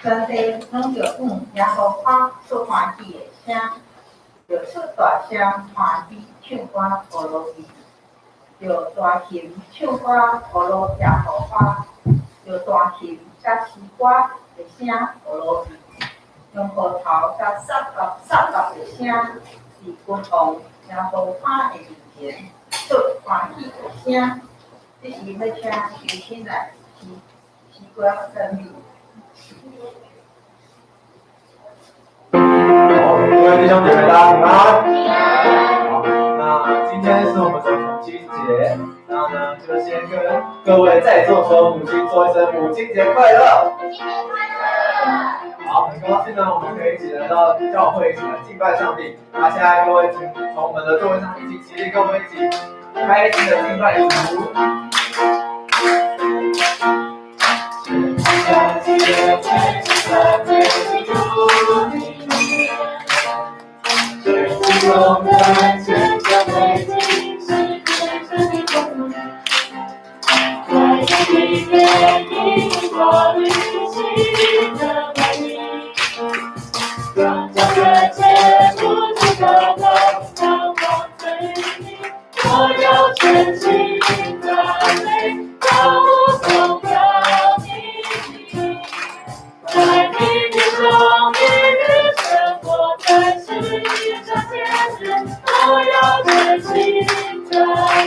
全地拢着耶和华所欢喜的声，着出大声欢喜唱歌呼罗伊，着大琴唱歌呼罗耶和华，着大琴甲诗歌的声呼罗伊，用葡萄甲沙粒的声是君王耶和华的面前出欢喜的声。这是要请求亲来诗歌赞美。好，各位弟兄姐妹，大家平安。好，那今天是我们的母亲节，然后呢，就先跟各位在座所有母亲说一声母亲节快乐。母亲节快乐。好，很高兴呢，我们可以一起来到教会，一起来敬拜上帝。那现在各位请从我们的座位上一起起立，跟我们一起开心的敬拜主。勇敢成长为惊喜，在一片一花旅行的美丽，让这个节目知道到阳光最美，我要全心赞美，高颂扬你，在你的生命的生活在世上见证，我要全心赞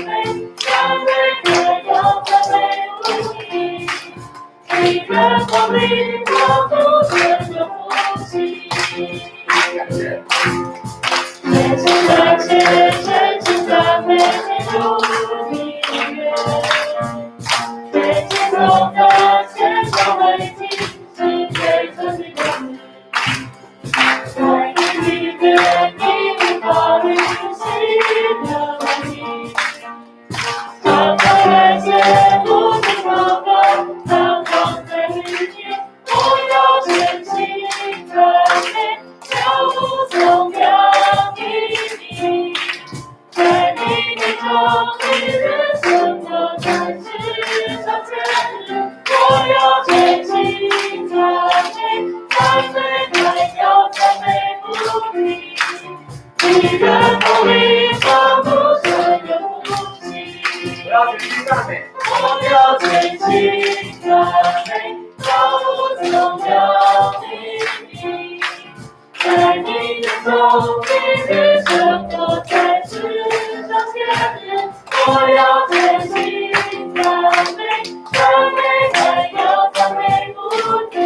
美，赞美歌谣赞美无比，一个光明光复神的呼吸，全心感谢，全心赞美主的约，最激动的献上为敬是最真的光明，在你的你法律心的美丽，常常感谢不停祷告，阳光的一天，我要全心赞美，跳舞颂扬你，在你的中你的生活在世上见证，我要全心赞美，赞美还要赞美不停，一个动力仿佛神的呼吸，我要全心赞美，我要全心赞美，高颂扬你，在你的中你的生活在世上见证，我要全心赞美，赞美还要赞美不停，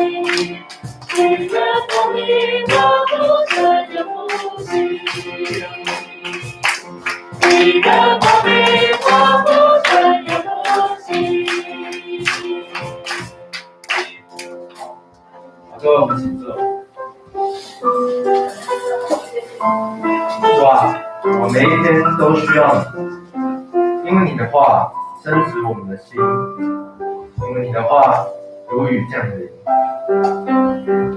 一个动力仿佛神的呼吸，一个动力仿佛神的呼吸。好，各位我们请坐。主啊，我每一天都需要你，因为你的话深植我们的心，因为你的话如雨降临。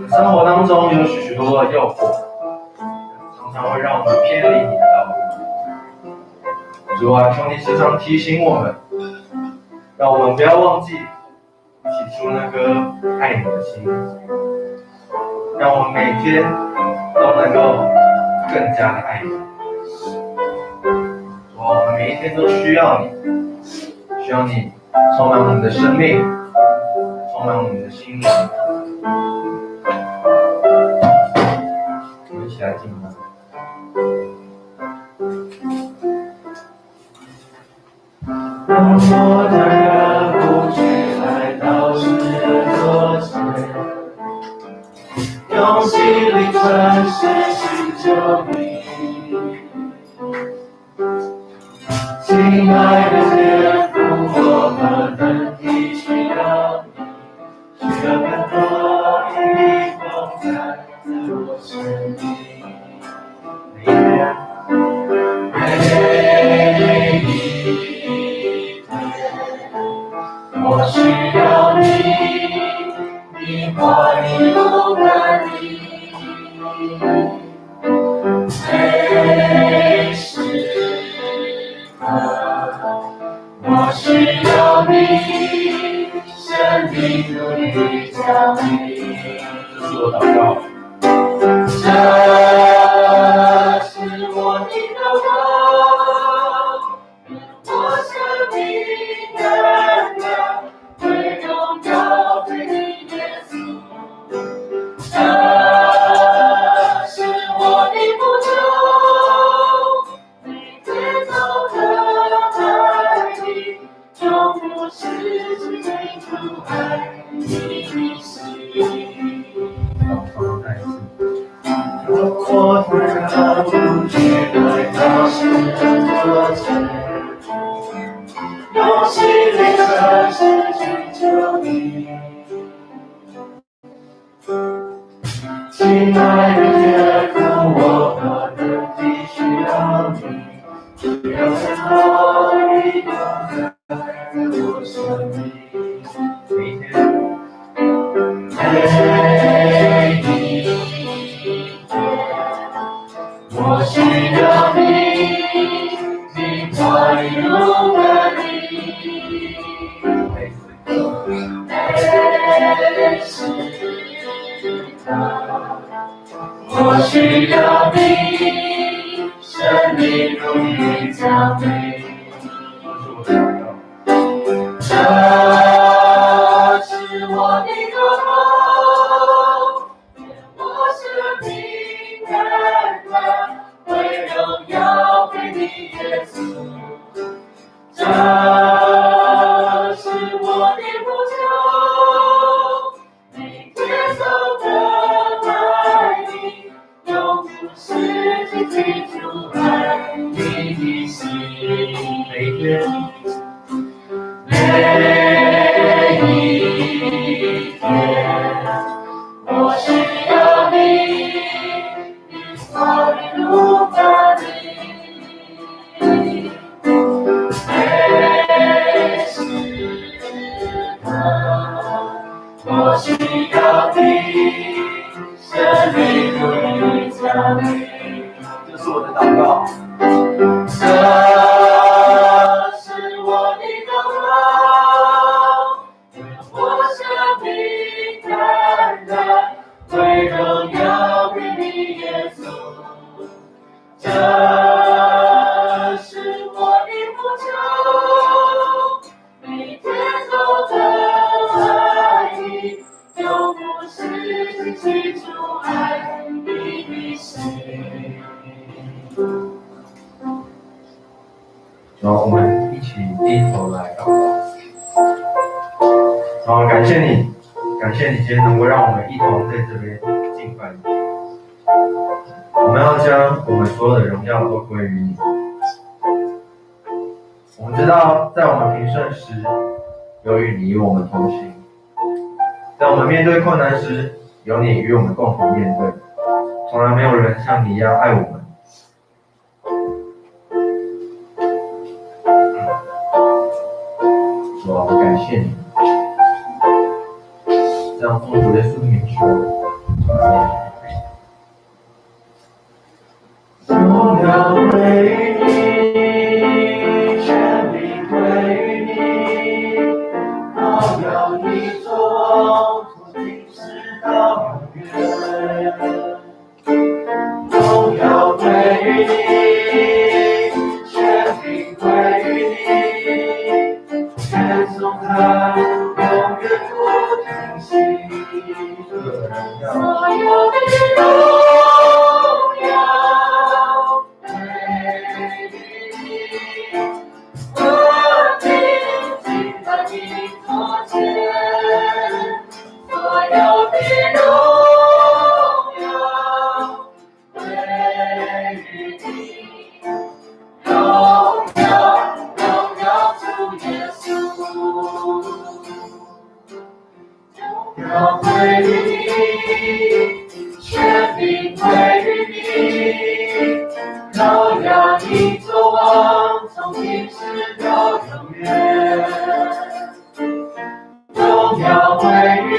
生活当中有许许多多的诱惑，常常会让我们偏离你的道路。主啊，求你时常提醒我们，让我们不要忘记起初那颗爱你的心，让我们每天都能够更加的爱你。主啊，我们每一天都需要你，需要你充满我们的生命，充满我们的心灵。我们一起来敬拜。当我的人不去来到世人左前，用心灵诚实寻求你，亲爱的天父，我们很地需要你，需要更多你同在我生命，每天我需要你，你话语不分离，命如雨降临。这是我祷告。这是我的祷告，我生命的量，归荣耀归你耶稣。这是我的呼求，每天走的爱你，永不失去追逐爱你的心。我突然不觉得他是多情，用心灵诚实去求你。亲爱的耶稣，我何等地需要你，只要在哪里都在我生命。每一天，每一天，我需要你，你话语如甘霖。每时刻，我需要你，生命如雨降临。这是我的祷告。这是我的祷告，愿我生命感染，归荣耀归你耶稣。这是我的呼求，每天走的爱你，永不失去追逐爱你的心。每一天，每一天，我需要你，你话语如甘霖。每时刻，我需要你，生命如雨降临。这是我的祷告。这是我的祷告，愿我生命感染，归荣耀归你耶稣。这是我的呼求，每天走的爱你，永不失去追逐爱你的心。然后我们一起低头来祷告。然后感谢你今天能够让我们一同在这边敬拜你。我们要将我们所有的荣耀都归于你。我们知道，在我们平顺时，由于你与我们同行；在我们面对困难时，有你与我们共同面对。从来没有人像你一样爱我们。主啊，我感谢你，这样奉主耶稣的名求，荣耀归你，权柄归你，荣耀你作王，从今世到永远。荣耀归你，权柄归你，愿颂赞永远不停息。所有的荣耀归你，我定睛在你座前。所有的荣耀归你，荣耀主耶稣。荣耀归你，权柄归你，荣耀你作王，从今世到永远。荣耀归你，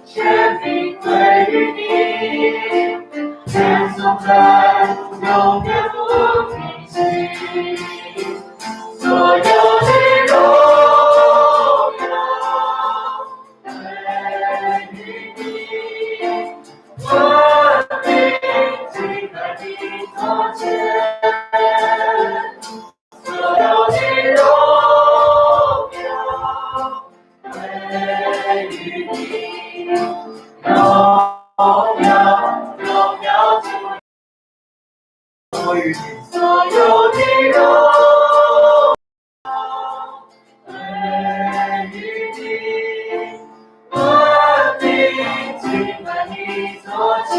权柄归你，愿颂赞永远不停息。所有的荣耀前，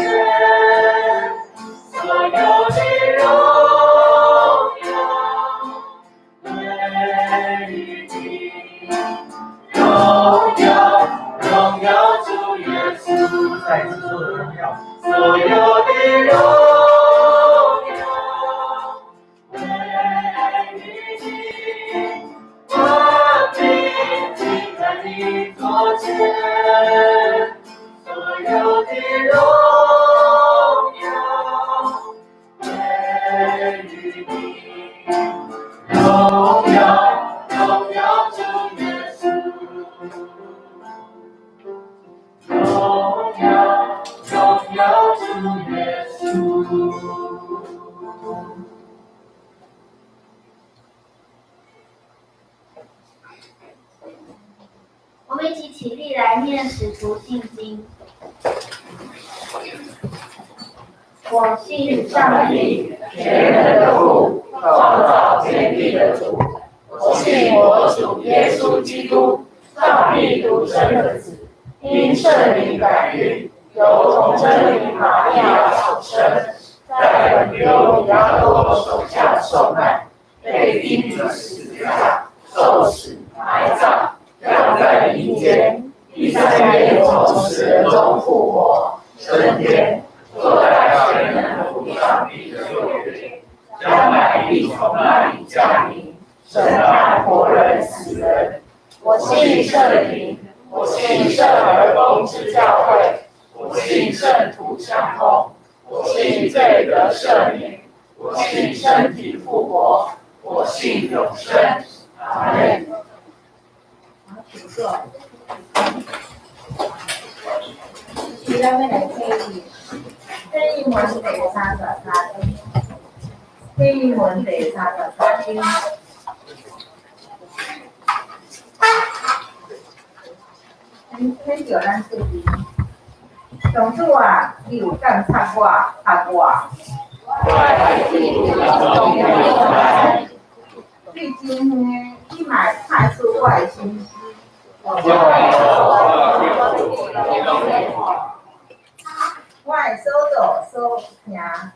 所有的荣耀归于你，荣耀主耶稣，再次所有的荣耀，所有的荣耀归于你，我平静在你座前，所有的荣耀归于你，荣耀主耶稣，荣耀主耶稣。我们一起起立来念使徒信经。我信上帝，全能的父，创造天地的主。我信我主耶稣基督，上帝独生的子，因圣灵感孕，由童贞女玛利亚所生，在本丢彼拉多手下受难，被钉于十字架，受死，埋葬，葬在阴间，第三天从死人中复活，升天，坐在全能父上帝的右边，将来必从那里降临，审判活人死人。我信圣灵，我信圣而公之教会，我信圣徒相通，我信罪得赦免，我信身体复活，我信永生。阿门。好，请坐。现在要来第一门第33天，第一门第33天。很叫咱自己，上主啊，你有监察我、压我。你真远，你嘛看出我的心思。我的所做所听，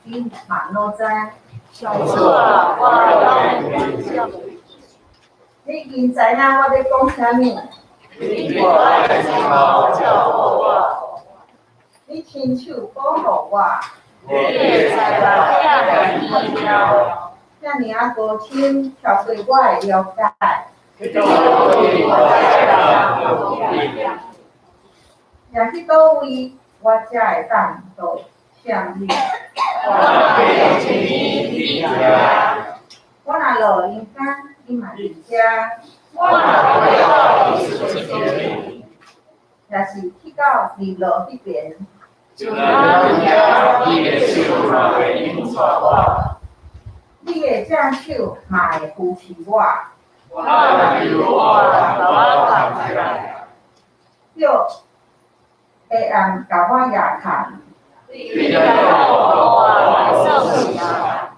你嘛拢知。上主啊，我你已经知影我在讲啥物。你我爱心毛照顾我，你亲手保护我，你也在把遐尔奇妙，遐尔高深，超过我的了解。去到位我才当有力量，也去倒位，我才会当做相遇。我被天地家，我若落人间，你嘛伫遮。我若回到你身边，也是去到日落迄边。就让人家你的手嘛会引带我，你的正手嘛会扶持我，我有我把我扛起来，叫黑暗甲我压看。你要我来受洗啊，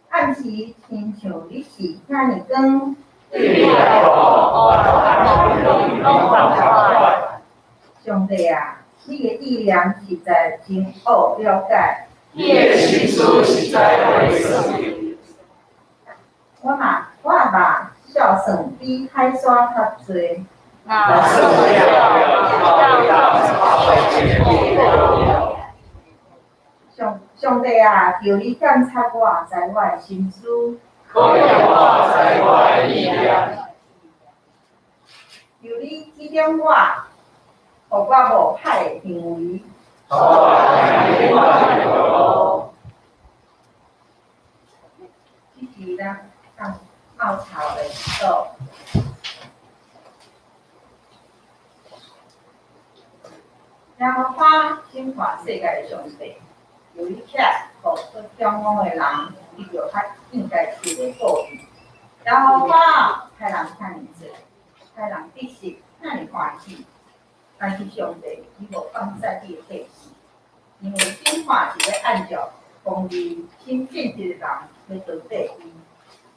暗时亲像你是遐尔光。你来我来拢放快，上帝啊，你的意念实在真好了解。你的心思实在会死，我嘛孝顺比海沙较多。那是上帝啊，求你监察我，知我的心思。可以我在我的力量，求你指点我，互我无歹的行为。这是咱当奥潮的时候。然后我心看世界的上帝，有一切互做中央的人，伊就较应该受到保佑。然后我害人遐尔济，害人得失遐尔欢喜，但是上帝伊无放在你的体系，因为心看是要按照公义、心正直的人来做第一。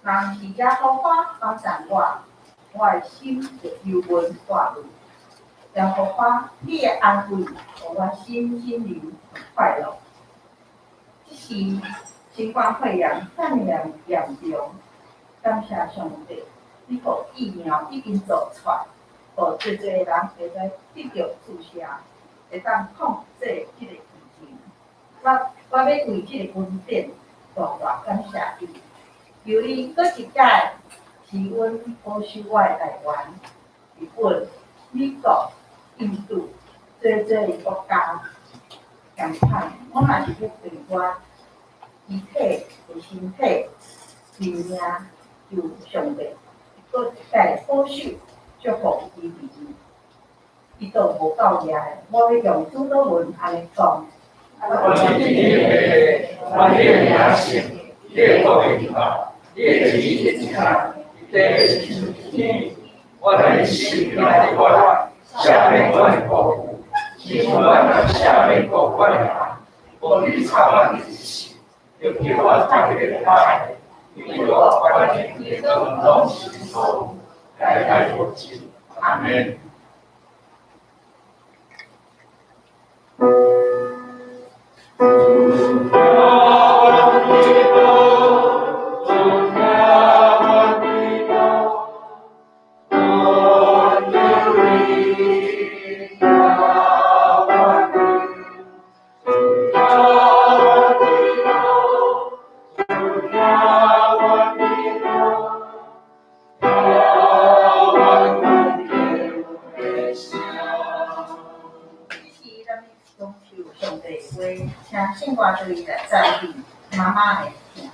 人是遐好我帮助我，我的心就幽闷大入。也互我你的安慰，互我心灵快乐。这是新冠肺炎肺炎严重，感谢上帝，你互疫苗已经做出来，互侪人会使得到注射，会当控制这个疫情。我要为这个恩典大感谢你。由于搁一届是阮保守我的台湾、日本、美国、印度侪个国家共款，我嘛是要对我遗体的身体、性命，由上帝搁一届保守，祝福伊伫伊都无够厉害，我要用主导文安尼讲。我是你的，我的名是，你的国的地方，你的旨意的家，你的是天，我的心来的关怀，下面我的保护，你我的下面我关怀，我的长安的心，有给我带来的爱，你我关怀你的东西后，代代不尽，阿门。请圣歌队来赞美妈妈的听。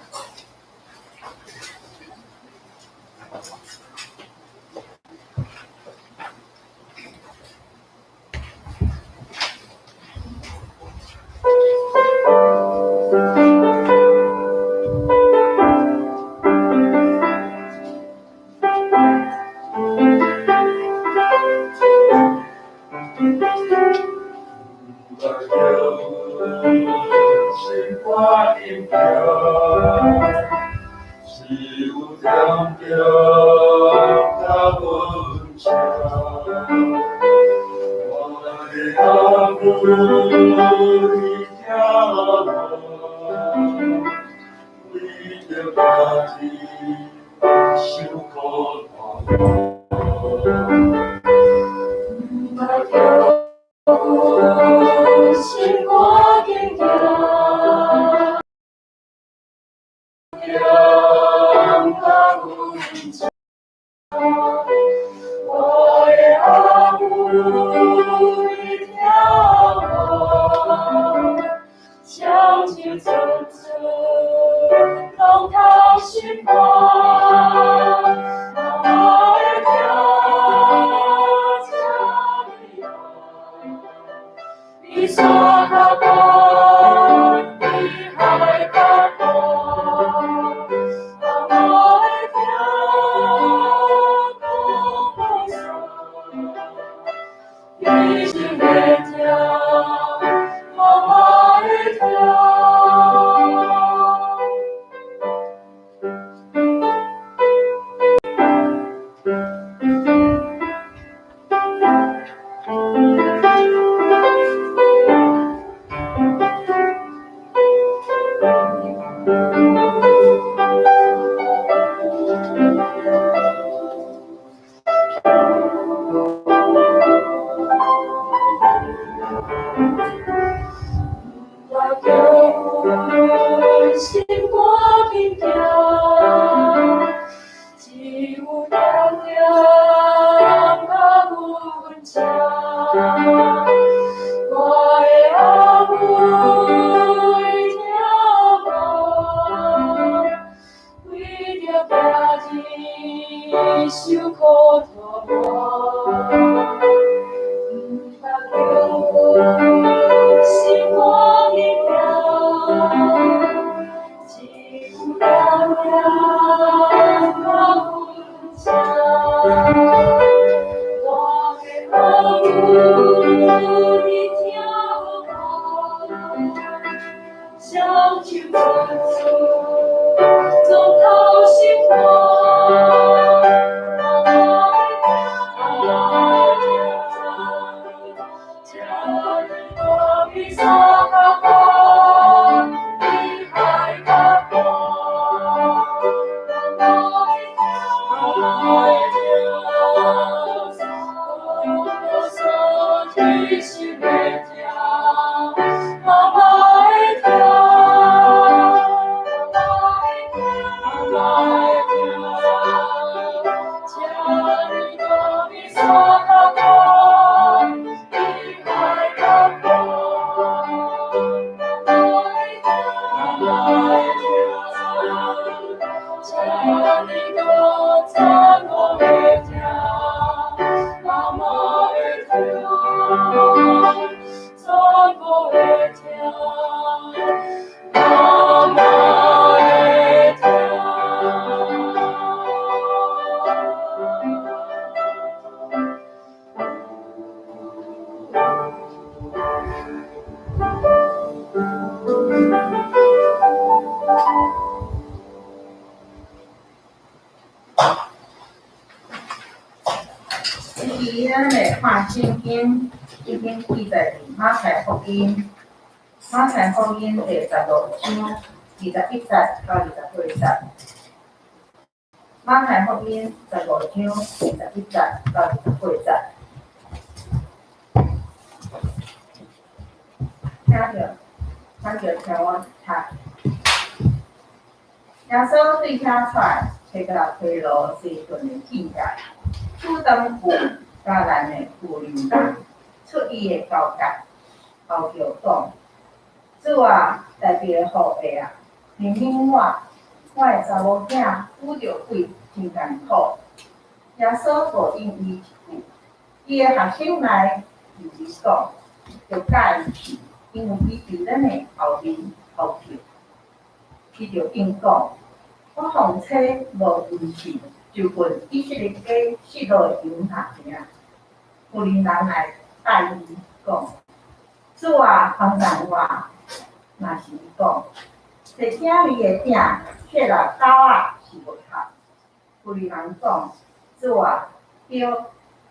伊咱来看圣经，已经记载伫马太福音，马太福音第16章21节到28节。马太福音15章21节到28节。听我读。耶稣对遐出，去到推罗西顿的境界。主动有甲咱的富人人出伊的交界，后叫讲：主啊，代表的后辈啊，怜悯我的查某囝拄着鬼真艰苦。耶稣无应伊一句，伊的学生来与伊讲，就教伊去，因为伊伫咱的后面后头，伊就应讲：我奉车无运气。就问以色列家失落的犹太人，富人来带伊讲：主啊，帮助我。若是伊讲，一囝里的饼，却若狗仔是无读。富人讲：主啊，对，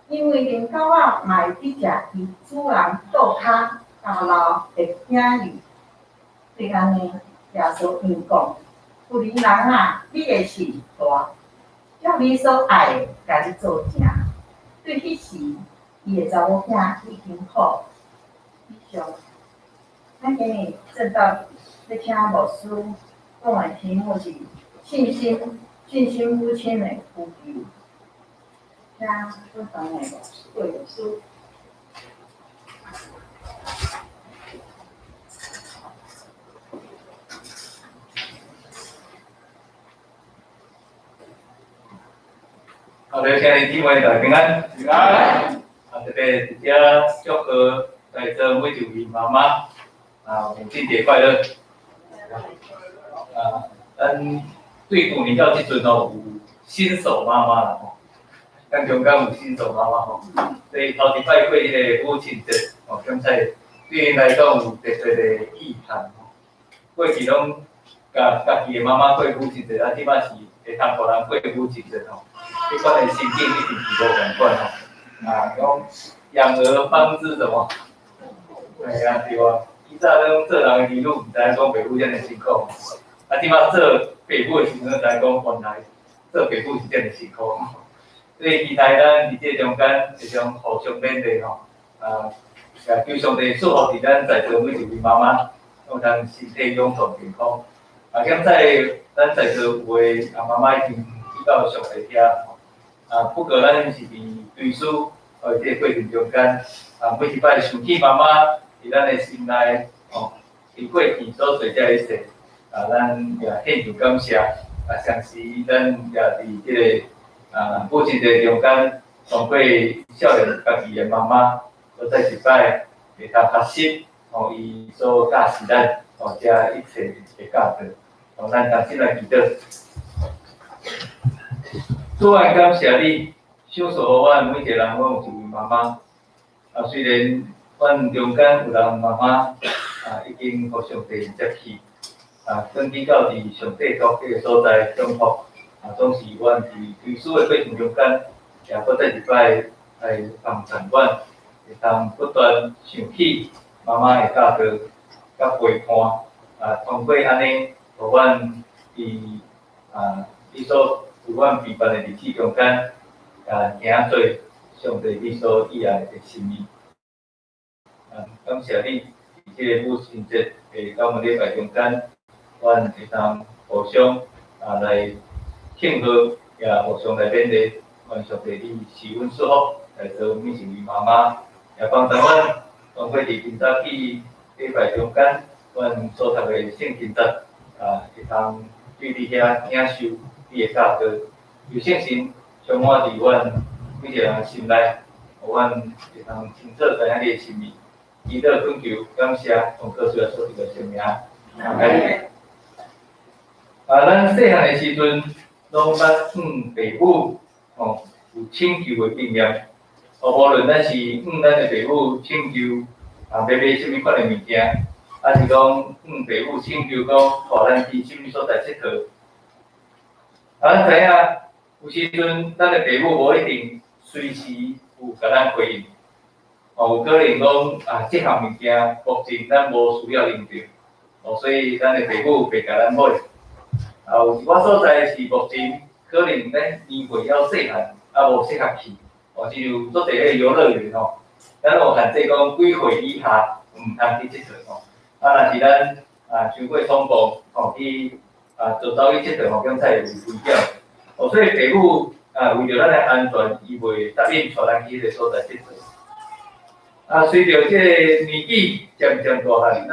因为连狗仔嘛会去食伊主人倒骹交流的囝里。对安尼，耶稣因讲：富人啊，你的心大。照你所爱的，家己做成。对迄时，伊的查某囝已经好。以上，咱今日正道要请牧师讲的题目是信心母亲的呼求。请本堂的牧师。好的，亲爱的弟兄大家平安。平安。特别直接祝贺在座每一位妈妈母亲节快乐。咱对妇女教即阵有新手妈妈啦咱中间有新手妈妈所以头一摆过迄个母亲节感谢对因来讲有特别的意涵过去拢家己的妈妈过母亲节，即摆是会通互人过母亲节这款的心境一定是无共款讲养儿方知什么？对啊，对啊。以前咱做人的儿女，唔知讲爸母遮尔辛苦，即摆做爸母的时阵，才讲原来做爸母是遮尔辛苦。所以期待咱伫这中间会将互相勉励也求上帝祝福伫咱在座每一位妈妈，有通身体永壮健康。现在咱在座有诶妈妈已经去到上帝遐不过咱是伫追思这个过程中间每一摆想起妈妈伫咱诶心内伫过去所做遮一切咱也献上感谢上时咱也伫这个母亲节中间，通过少年家己诶妈妈，再一摆会当学习伊所教示咱遮一切诶价值，咱同心来祈祷。主啊，感谢你，享受互阮每一个人，阮有一位妈妈。虽然阮中间有人妈妈已经互上帝接去，转去到伫上帝托迄个所在中福，总是阮伫追思的过程中间，也搁再一摆来帮助阮，会当不断想起妈妈的教导甲陪伴，通过安尼，互阮你所有阮陪伴的日子中间，行做上帝你所喜爱的心意。感谢你，伫这个母亲节的到礼拜中间，阮会当互相来庆贺，也互相来勉励。愿上帝你赐阮祝福，来做阮成为妈妈，也帮助阮通过伫今早起礼拜中间，阮所读的圣经节，会当对你遐领受你的教导，有信心充满伫阮每一个人心内，互阮会当清楚知影你的心意。祈祷恳求，感谢从告诉所赐的生命。咱细汉的时阵，拢捌父母有请求的经验。无论咱是咱的父母请求要买什么款的物件，还是讲父母请求讲带咱去什么所在佚佗。咱知影有时阵咱的父母无一定随时有甲咱回应。有可能讲这项物件目前咱无需要用到，所以咱的父母袂甲咱买。有一寡所在是目前可能咱年岁还细汉，无适合去。亲像做侪个游乐园咱有限制讲几岁以下唔通去佚佗若是咱伤过冲动去做走去佚佗检测会危险。所以父母为着咱的安全，伊袂答应带咱去迄个所在佚佗。随着这个年纪渐渐大汉，咱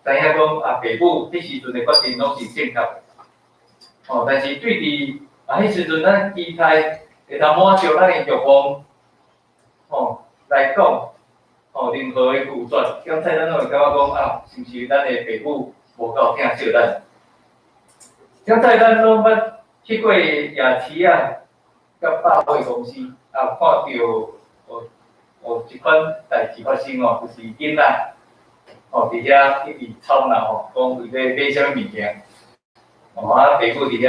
知影讲父母迄时阵的决定拢是正确的。但是对伫迄时阵咱期待会当满足咱的欲望，来讲，任何的拒绝，检测咱拢会感觉讲是毋是咱的父母无够疼惜咱？检测咱拢捌去过夜市甲百货公司，看到有一款代志发生就是囡仔伫遐一直吵闹讲为要买啥物物件，父母伫遐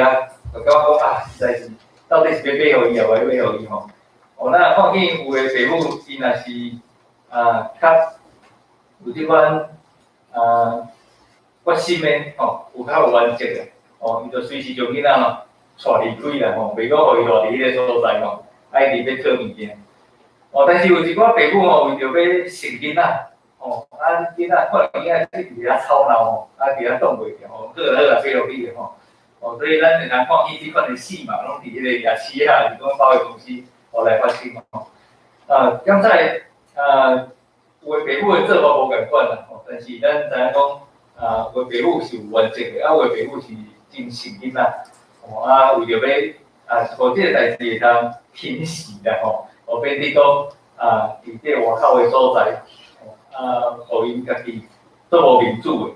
就感觉讲实在是到底是要买互伊，还是买互伊咱看见有的父母伊若是较有即款决心的有较有原则的伊就随时将囡仔带离开啦袂讲互伊落伫迄个所在一直要讨物件。但是有一寡父母为着要宠囡仔，囡仔看到囡仔一直伫遐吵闹伫遐挡袂住好啦买落去的所以咱会通看见即款的事嘛，拢伫迄个夜市是讲百货公司来发生检测有的父母的做法无共款啦但是咱知影讲有的父母是有原则的，有的父母是真宠囡仔为着要互即个代志会当平息啦变你讲伫这外口的所在互因家己做无民主的。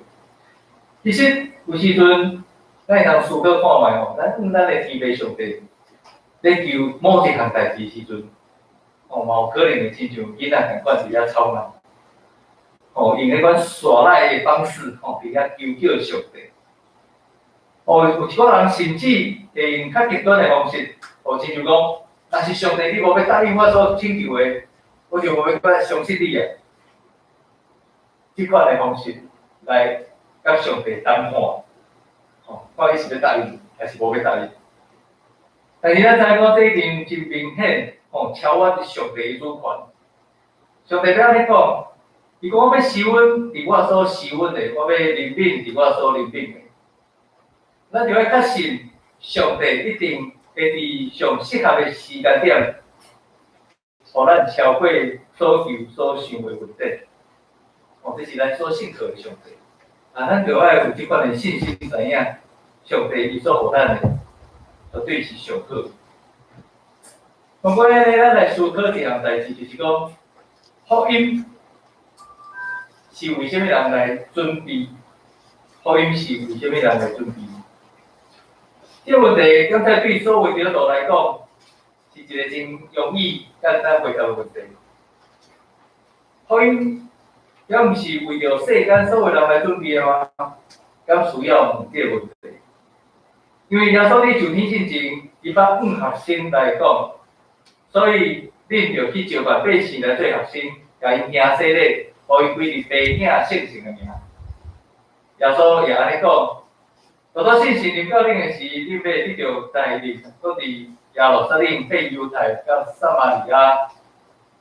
其实有时阵咱会通思考看觅咱的天父上帝咧求某一项代志时阵嘛有可能会亲像囡仔共款伫遐吵闹用迄款耍赖的方式伫遐求上帝有一寡人甚至会用较极端的方式亲像讲若是上帝你无要答应我所请求的，我就无要再相信你的。即款的方式来甲上帝谈判，看伊是要答应还是无要答应。但是咱知影讲这一定真明显，超越上帝的主权。上帝要安尼讲，伊讲我要收阮伫我所收阮的，我要怜悯伫我所怜悯的。咱就要确信上帝一定会伫上适合的时间点，互咱超过所求所想的问题。这是咱所信靠的上帝。咱就要有即款的信心，知影上帝伊所互咱的绝对是上好。通过咱来思考一项代志，就是讲福音是为虾米人来准备？福音是为虾米人来准备？这个问题，刚才对所有基督徒来讲，是一个真容易简单回答的问题。福音，也毋是为着世间所有人来准备的吗？敢需要问这个问题？因为耶稣你就天之前，伊把5学生来讲，所以恁就去招办百姓来做学生，甲因行洗礼，互伊规日爸囝圣性的名。耶稣也安尼讲，多多信心临到恁的时，恁要得到带领，搁伫耶路撒冷、被犹太、甲撒玛利亚，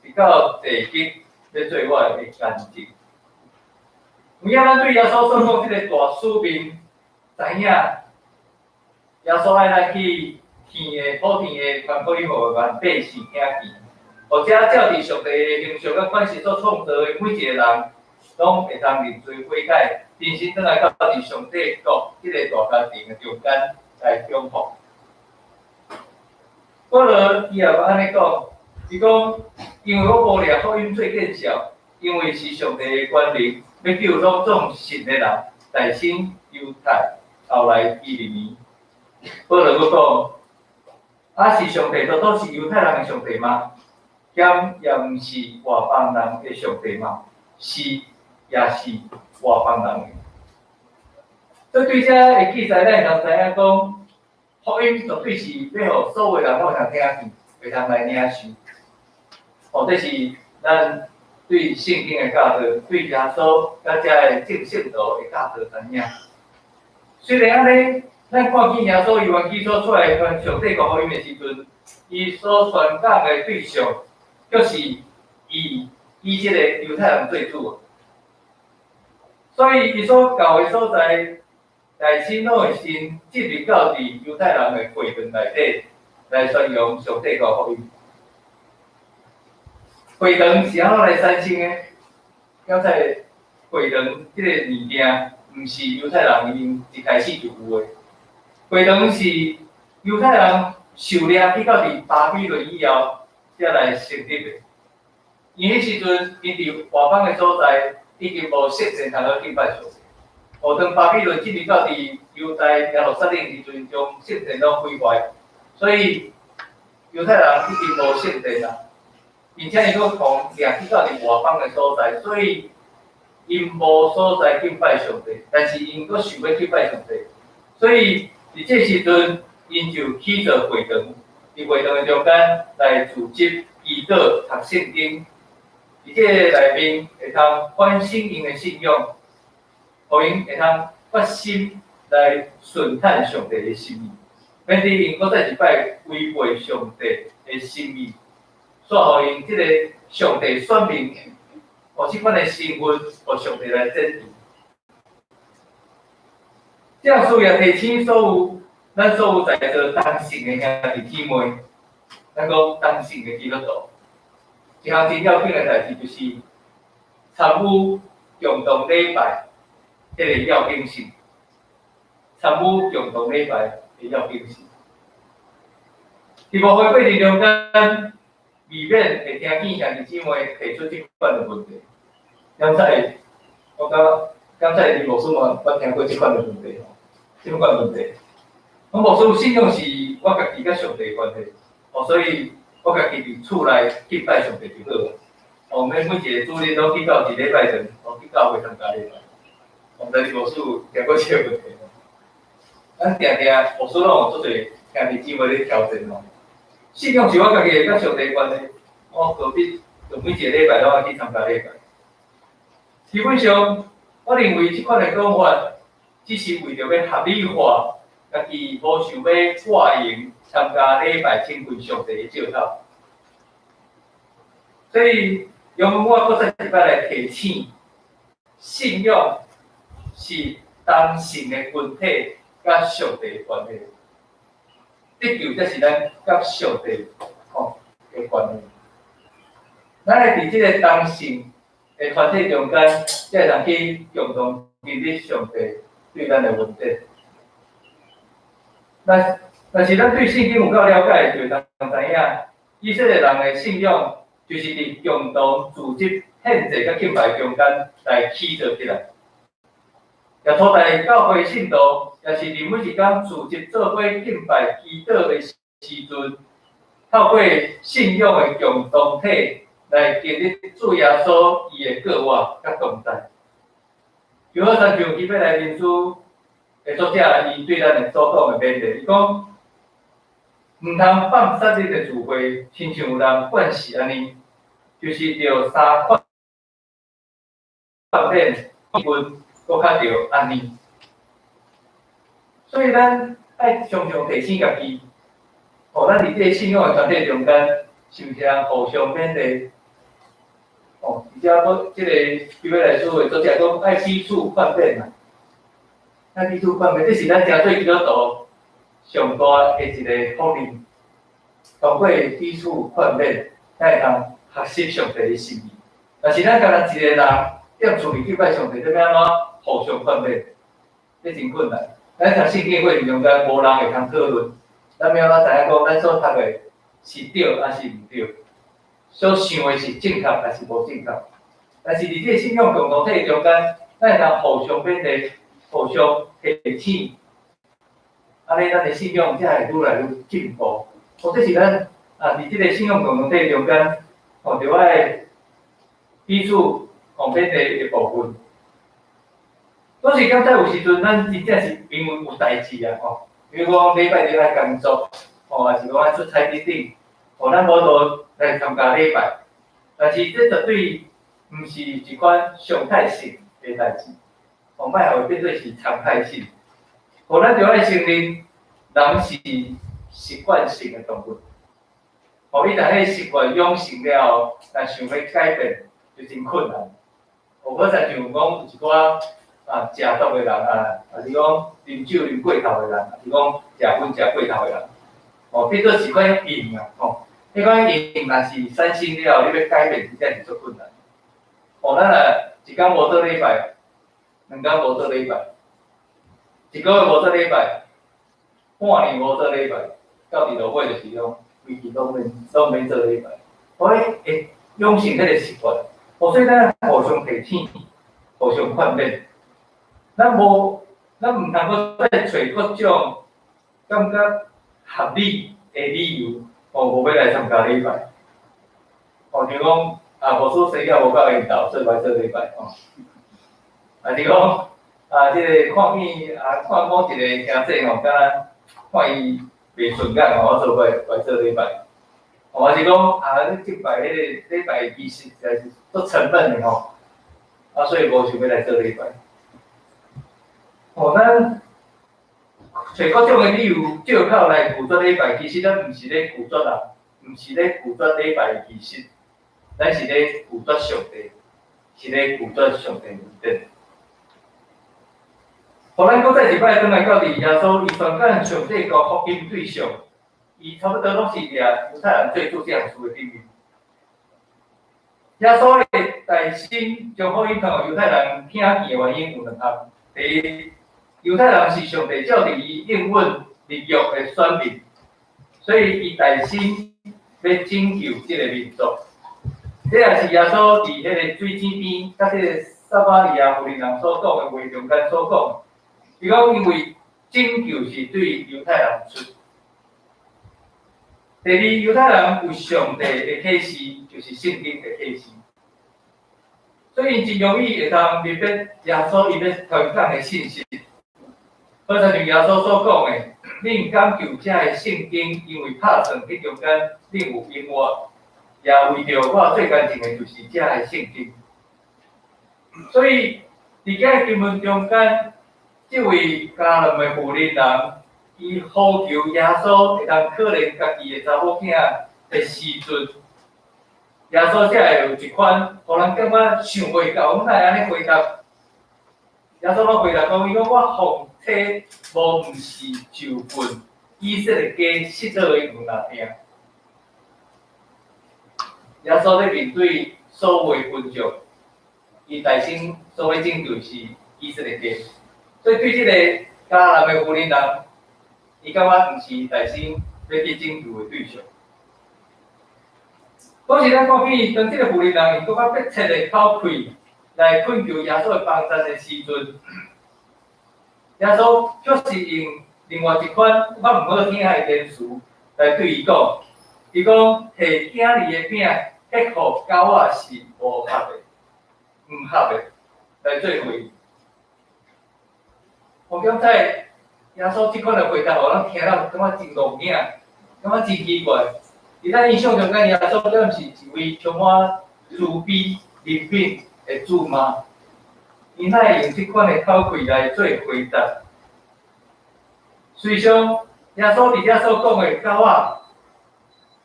直到地极，要做我的见证。有影咱对耶稣所讲即个大使命，知影耶稣爱咱去天的普天的传福音，互万百姓听见，或者照伫上帝的形象甲款式所创造的每一个人，拢会当认罪悔改，真心转来到伫上帝国即个大家庭的中间来享福。保罗伊也安尼讲，伊讲，因为我无掠福音做见效，因为是上帝的权能，要救赎众信的人，在先犹太，后来以利民。保罗佫讲，啊是上帝都是犹太人的上帝吗？兼也毋是外邦人的上帝吗？是，也是外邦人的。所以对这个记载，咱会当知影讲，福音绝对是要互所有人拢通听见，会通来领受。哦，这是咱对圣经的教导，对耶稣甲遮个正信徒的教导知影。虽然安尼，咱看见耶稣由原基所出来传上帝国福音的时阵，伊所传讲的对象，就是以即个犹太人做主。所以伊所教的所在，内心拢会先进入到伫犹太人的会堂内底，来宣扬上帝国福音。会堂是安怎来产生的？刚才会堂即个物件，毋是犹太人因一开始就有的。会堂是犹太人受掠去到伫巴比伦以后，才来成立的。因迄时阵，因伫外邦的所在，已经无圣殿通好敬拜上帝。当巴比伦进入到伫犹太耶路撒冷时阵，将圣殿拢毁坏，所以犹太人已经无圣殿啦。并且伊佫从掠去到伫外邦的所在，所以因无所在敬拜上帝，但是因佫想要敬拜上帝，所以伫这时阵，因就起造会堂，伫会堂的中间来组织祈祷、读圣经，伫这内面会通反省因的信仰，互因会通发心来顺探上帝的心意，免得因佫再一摆违背上帝的心意。煞互因即个上帝选民，互即款的身份，互上帝来检验。这样需要提醒所有咱所有在座当信的兄弟姊妹，咱讲当信的基督徒，一项真要紧的代志就是参与共同礼拜，这个要紧性。参与共同礼拜的要紧性。伫无会过程中间，未免会听见兄弟姊妹提出即款的问题。刚才你牧师嘛，捌听过即款的问题吼，即款问题。我牧师信仰是我家己甲上帝的关系，所以我家己伫厝内敬拜上帝就好。免每一个主日拢去到一礼拜堂，去教会参加礼拜。毋知你牧师有听过即个问题无？咱定牧师拢有做侪兄弟姊妹咧调整吼。信仰是我家己甲上帝关系，我何必就每一个礼拜拢爱去参加礼拜？基本上，我认为即款的讲法，只是为着要合理化家己无想要挂营参加礼拜亲近上帝的教导。所以，用我搁再一摆来提醒，信仰是当信的群体甲上帝的关系。得救才是咱甲上帝的关系。咱会伫即个当信的团体中间，才会通去共同经历上帝对咱的恩典。但是咱对圣经有够了解，就当知影，以色列人的信仰就是伫共同组织、献祭甲敬拜中间来起造起来。也初代教会信徒，也是伫每一天组织做伙敬拜、祈祷的时阵，透过信仰的共同体来经历主耶稣伊的过活甲同在。就好像像伊要来民书的作者，伊对咱的所讲的勉励，伊讲，毋通放杀日的聚会，亲像有人惯势安尼，就是着三款面分搁较着安尼。所以咱爱常常提醒家己，咱伫这个信仰的团体中间，是毋是通互相勉励？而且佫即个比如来说的作者讲爱彼此劝勉嘛，爱彼此劝勉，这是咱真做基督徒上大的一个福利。通过彼此劝勉，才会通学习上帝的心意。但是咱家己一个人要处理敬拜上帝，要安怎互相劝勉？这真困难。咱读圣经过程中间，无人会通讨论，咱要安怎知影讲咱所读的是对还是毋对？所想的是正确还是无正确？但是伫这信仰共同体中间，咱会通互相勉励、互相提醒，安尼咱的信仰才会愈来愈进步。这是咱伫这个信仰共同体中间，着爱彼此勉励的部分。总是感觉有时阵，咱真正是明明有代志啊，比如讲礼拜日来工作，还是讲出差等等，咱无多来参加礼拜，但是这绝对毋是一款常态性的代志，莫会变做是常态性。咱着爱承认，人是习惯性的动物。伊若迄习惯养成了后，若想要改变，就真困难。可能像有一寡食毒的人还是讲啉酒啉过头的人，还是讲食薰食过头的人，变做是款瘾啊，迄款瘾若是产生了后，你要改变，真正是足困难。咱一天无做礼拜，2天无做礼拜，1个月无做礼拜，半年无做礼拜，到伫落尾就是讲，规期拢免做礼拜，会养成迄个习惯。所以咱互相提醒，互相劝勉。咱毋通搁再找各种感觉合理的理由，无要来参加礼拜。像讲无做生意无够缘投，所以无做礼拜。还是讲即个看见看某一个兄弟敢看伊袂顺眼，我做袂做礼拜。还是讲你敬拜迄个礼拜仪式实在是足沉闷的所以无想要来做礼拜。咱找各种的理由借口来拒绝礼拜，其实咱毋是咧拒绝人，毋是咧拒绝礼拜的仪式，咱是咧拒绝上帝，是咧拒绝上帝恩典。咱搁再一摆转来到伫耶稣，伊传讲上帝个福音对象，伊差不多拢是掠犹太人最做这样事的顶面。耶稣的大心将福音传予犹太人听见的原因有2项：第一，犹太人是上帝照伫伊应允立约的选民，所以伊大心要拯救这个民族。这也是耶稣伫迄个水井边，甲这个撒玛利亚妇人人所讲的话中间所讲。伊讲因为拯救是对犹太人出。第二，犹太人有上帝的启示，就是圣经的启示。所以真容易会当明白耶稣伊要传讲的信息。好像耶稣所讲的，恁敢求这个圣经，因为拍算迄中间恁有因我，也为着我最关键的就是这个圣经。所以伫这经文中间，这位迦南的妇人人，伊呼求耶稣会当可怜家己的查某囝的时阵，耶稣才会有一款，互人感觉想袂到，阮来安尼回答。耶稣拢回答讲，伊讲我奉体无毋是就份以色列家失落的牛肉饼。耶稣咧面对所有的群众，伊大心所要拯救是以色列家，所以对这个迦南的妇人人，伊感觉毋是大心要去拯救的对象。可是咱看见，当这个妇人人伊搁较迫切的口气来恳求耶稣的帮助的时阵，耶稣却是用另外一款较毋好听的言辞来对伊讲。伊讲摕囝儿的饼给予狗仔是无合的，毋合的来做回应。我感觉耶稣即款的回答，互人听了感觉真聋哑，感觉真奇怪。伫咱印象中间，耶稣敢是一位充满慈悲、怜悯的主吗？伊乃用即款的口气来做回答。虽上耶稣伫遮所讲的狗仔，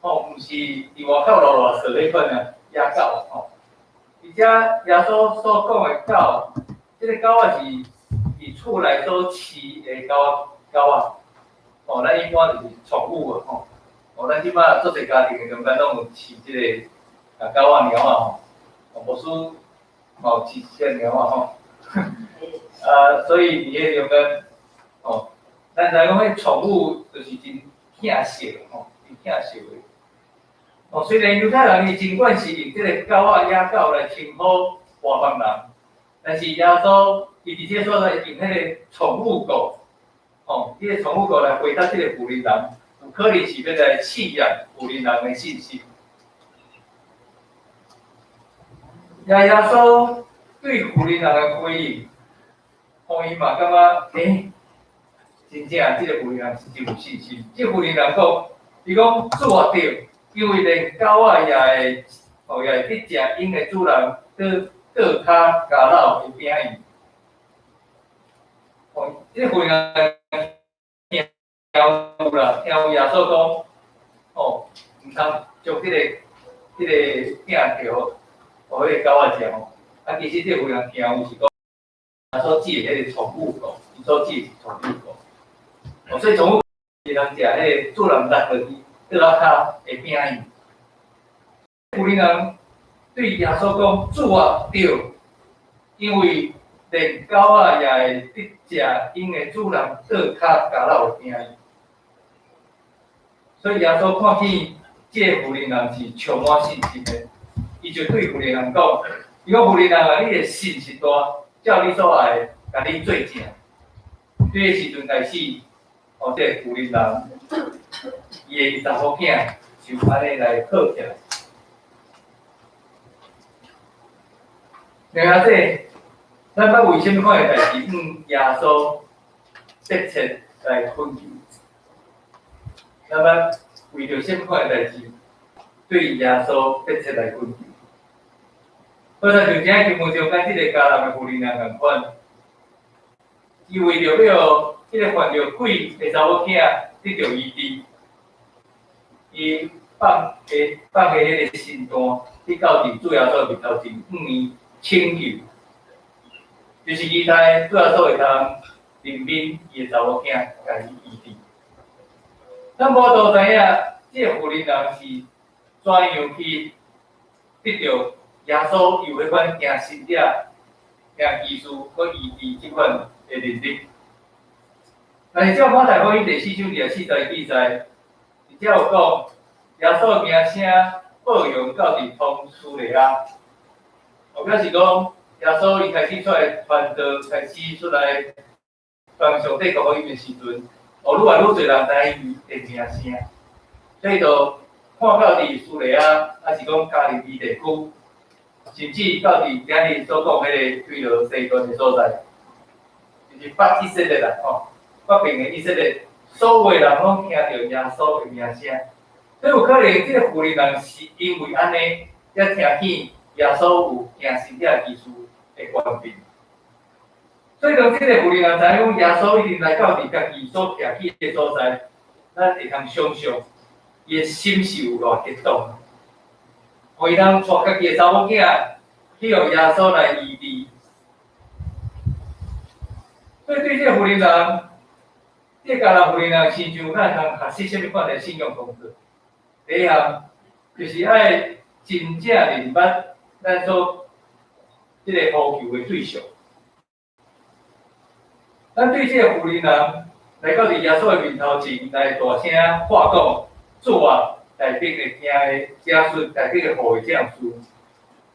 毋是伫外口落落踅咧款啊野狗而且耶稣所讲的狗，即个狗仔是伫厝内所饲的狗仔，咱一般就是宠物咱即摆做侪家庭的中间拢有饲即个狗仔、猫无输饲只猫所以伫迄中间咱知讲迄宠物就是真疼惜真疼惜的。虽然犹太人伊尽管是用即个狗仔、野狗来称呼外邦人，但是耶稣伊伫即所在用迄个宠物狗，迄个宠物狗来回答即个妇人人，有可能是要来试验妇人人的信心。耶稣对妇人人的回应，伊嘛感觉真正即个妇人人是真有信心。即个妇人人讲，伊讲主啊对，因为连狗仔也会去食因的主人倒骹咬老的饼圆。即个妇人人听有耶稣讲，毋通将即个饼条，互迄个狗仔食其实即个妇人人听有是讲，耶稣指的迄个宠物狗，伊所指是宠物狗。所以宠物是通食迄个主人落去倒骹的饼圆。妇人人对耶稣讲：“主啊，对，因为连狗仔也会得食因的主人倒骹咬老的饼圆。”所以耶稣看见这个妇人人是充满信心的，伊就对妇人人讲：“伊讲妇人人啊，你的信是大，照你所爱的，甲你做成。”对个时阵开始，这个妇人人伊的查某囝就安尼来好起来。另外咱捌为什么款的代志耶稣迫切来困求？咱捌为着什么款的代志对耶稣迫切来困求？好像就像经文中间即个迦南的妇人人共款，伊为着要即个患着鬼的查某囝得到医治，伊放下迄个身段，去到伫主耶稣面头前年请求，就是期待主耶稣会通怜悯伊的查某囝，甲伊医治。咱无都知影，即个妇人人是怎样去得到耶稣有迄款行神迹、行医术、佮医治即款的能力。但是照马太福音第4章第40记载，而且有讲耶稣名声报扬到伫通苏利亚，表示讲耶稣伊开始出来传道，开始出来帮上帝国福音的时阵，愈来愈侪人知伊的名声，所以就看到伫苏利亚，还是讲加利利地区，甚至到伫今日所讲迄个推罗西顿的所在，就是北以色列人北边的以色列，所有的人拢听到耶稣的名声，所以有可能这个妇人人是因为安尼，才听见耶稣有行神迹的医术的权柄。所以当这个妇人人知影耶稣一定来到伫家己所徛起的所在，咱会通想象，伊的心是有偌激动，伊通带家己的查某囝去互耶稣来医治。所以对这个妇人人，这个迦南妇人人亲像咱通学习什么款的信仰功课？第一项就是爱真正明白咱所这个呼求的对象。咱对这个妇人人来到伫耶稣的面头前，来大声话讲：“主啊，内边的听的家属，内边的护的这样事。”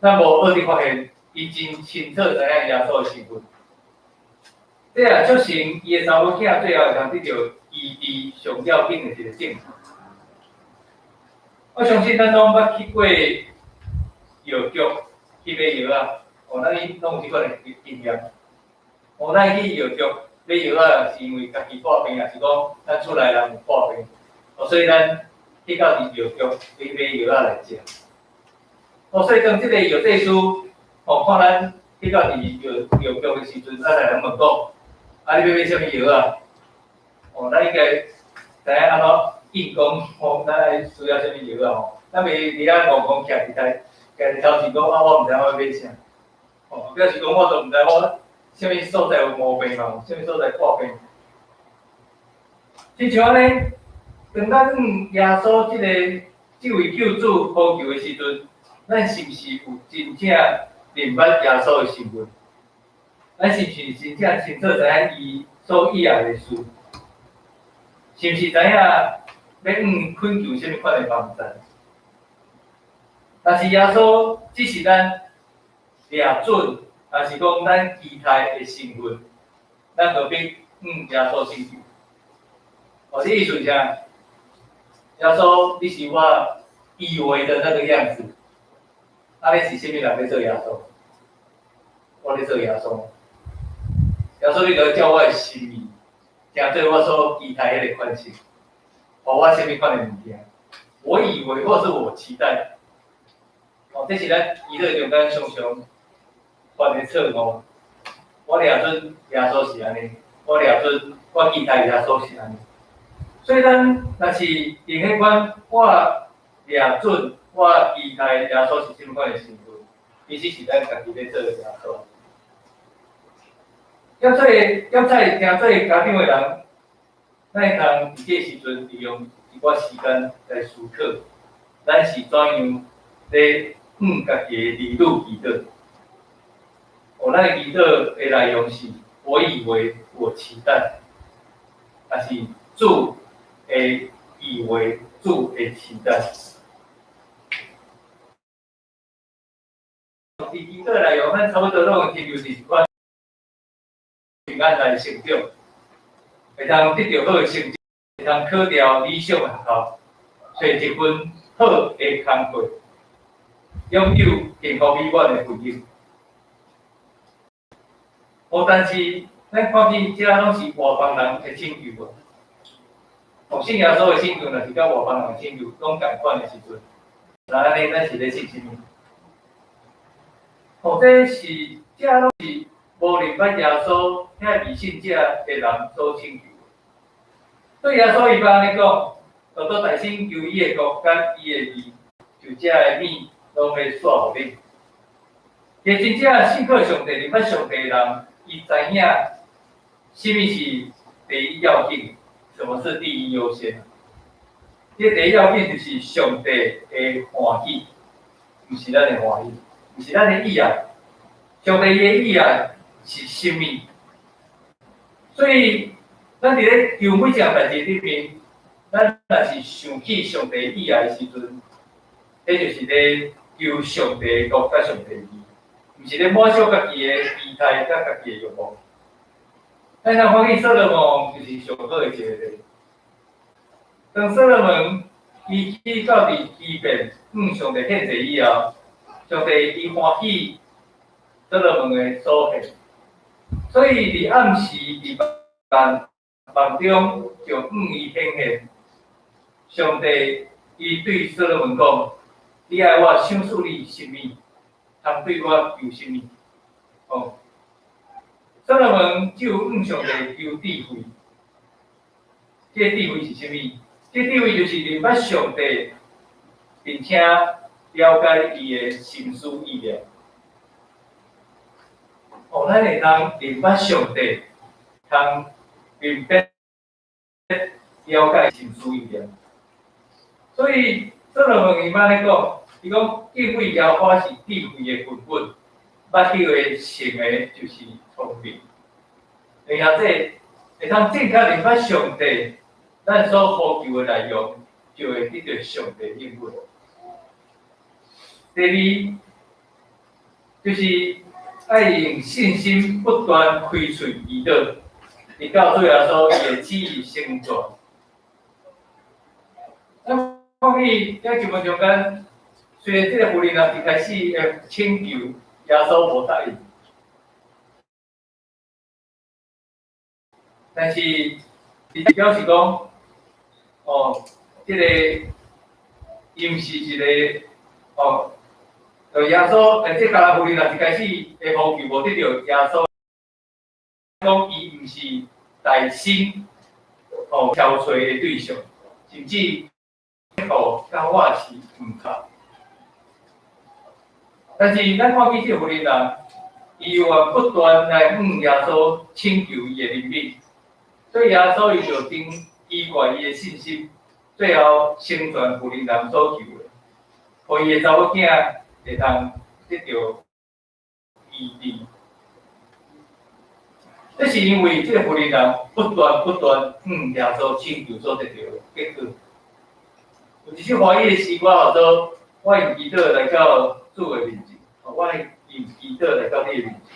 咱无二次发现，伊真清楚知影耶稣的身份。这也造成伊的查某囝最后会通得到医治上要紧的一个证据。我相信咱拢捌去过药局去买药啊，咱拢有即款的经验。咱去药局买药啊，是因为家己破病，还是讲咱厝内人有破病，所以咱去到药局去买药啊来食。所以当即个药剂师看咱去到伫药局的时阵，来人问讲，你要买什么药啊？咱应该知影安怎应讲，咱需要什么药啊？咱袂伫遐戆戆徛伫台，徛伫头前讲我毋知我要买啥。表示讲我都毋知我什么所在有毛病嘛，什么所在破病。亲像安尼，当咱耶稣这位救主呼求的时阵，咱是毋是有真正明白耶稣的身份？咱是毋是真正清楚知影伊所以爱的事？是毋是知影要恳求什么款的帮助？但是耶稣只是咱抓准，也是讲咱期待的身份，咱何必耶稣请求？你意思是啥？耶稣，你是我以为的那个样子，你是啥物人要做耶稣？我咧做耶稣。耶稣，你著叫我的心意，成做我所期待迄个款式，我啥物款的物件？我以为或是我期待。这是咱娱乐中间常常犯的错误。我抓准耶稣是安尼，我抓准我期待耶稣是安尼。所以咱若是用迄款我抓准我期待耶稣是什么款的身份，其实是咱家己咧做耶稣。要在听做家长的人，咱会通伫这时阵利用一寡时间来思考，咱是怎样咧家己的祈祷祈祷。咱的祈祷的内容是：我以为，我期待，还是主会以为，主会期待。祈祷内容，咱差不多拢亲就是一款平安来成长，会通得到好的成绩，会通考调理想的学校，找一份好的工作，拥有幸福美满的婚姻。但是咱看见这拢是外邦人的请求啊。信耶稣的请求，若是甲外邦人的请求拢共款的时阵，那安尼咱是咧信什么？这拢是无明白耶稣遐迷信者的人所请求。对耶稣伊捌安尼讲，多多大心求伊的国甲伊的义，就这的物拢会煞互你。也真正信靠上帝、明白上帝的人，伊知影什么是第一要紧，什么是第一优先。这第一要紧就是上帝的欢喜，不是咱的欢喜，不是咱的意爱。上帝的意爱是什么？所以，咱伫咧求每一件代志里面，咱若是想起上帝意爱的时阵，迄就是咧求上帝国甲上帝义，毋是咧满足家己的期待甲家己的欲望。咱若看见所罗门就是上好的一个例。当所罗门伊去到伫伊边上帝献祭以后，上帝伊欢喜所罗门的所献，所以伫暗时伫梦中就伊显现。上帝伊对所罗门讲：“你爱我想赐你什么，通对我求什么。”所罗门只有上帝求智慧。这智慧是什么？这智慧就是明白上帝，并且了解伊的心思意念。咱会通明白上帝，通明白了解心思意念。所以所罗门伊捌咧讲，伊讲敬畏耶和华是智慧的根本，捌叫的成的就是聪明。然后这会通正确明白上帝，咱所呼求的内容，就会得到上帝应允。第二，就是爱用信心不断开喙祈祷，直到最后说也起以成全。看见在经文中间，虽然这个妇人啊一开始会请求耶稣无答应，但是表示讲，这个伊毋是一个就耶稣，即加拉福林人一开始的呼求无得到耶稣，讲伊毋是大心挑找的对象，甚至甲我是唔合。但是咱看见这福林人，伊又不断来向耶稣请求伊的怜悯，所以耶稣伊就顶依怪伊的信心，最后成全福林人所求的，互伊的查某囝会通得到医治。这是因为这个福林人不断向耶稣请求所得到的结果。有一首欢喜的诗歌叫做：我用祈祷来到主的面前，我用祈祷来到你的面前。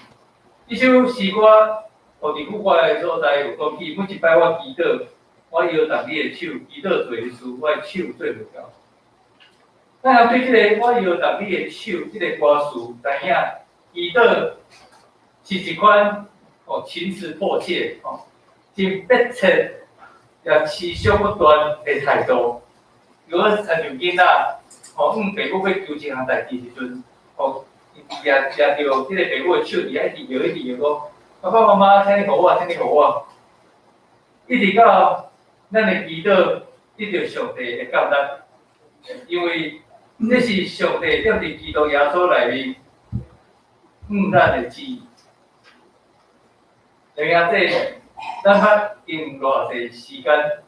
这首诗歌，互伫古怪的所在有讲起，每一摆我祈祷，我摇动你的手，祈祷做的事，我的手做袂到。咱若对这个我摇动你的手，这个歌词知影，祈祷是一款情辞迫切真迫切也持续不断的态度。如果亲像囡仔向父母要求一项代志时阵，抓着这个父母的手，伊一直摇讲，爸爸妈妈，请你互我，请你互我，一直到咱的祈祷得到上帝的教导，因为这是上帝踮伫基督耶稣内面咱的旨意。另外，咱捌用偌济时间，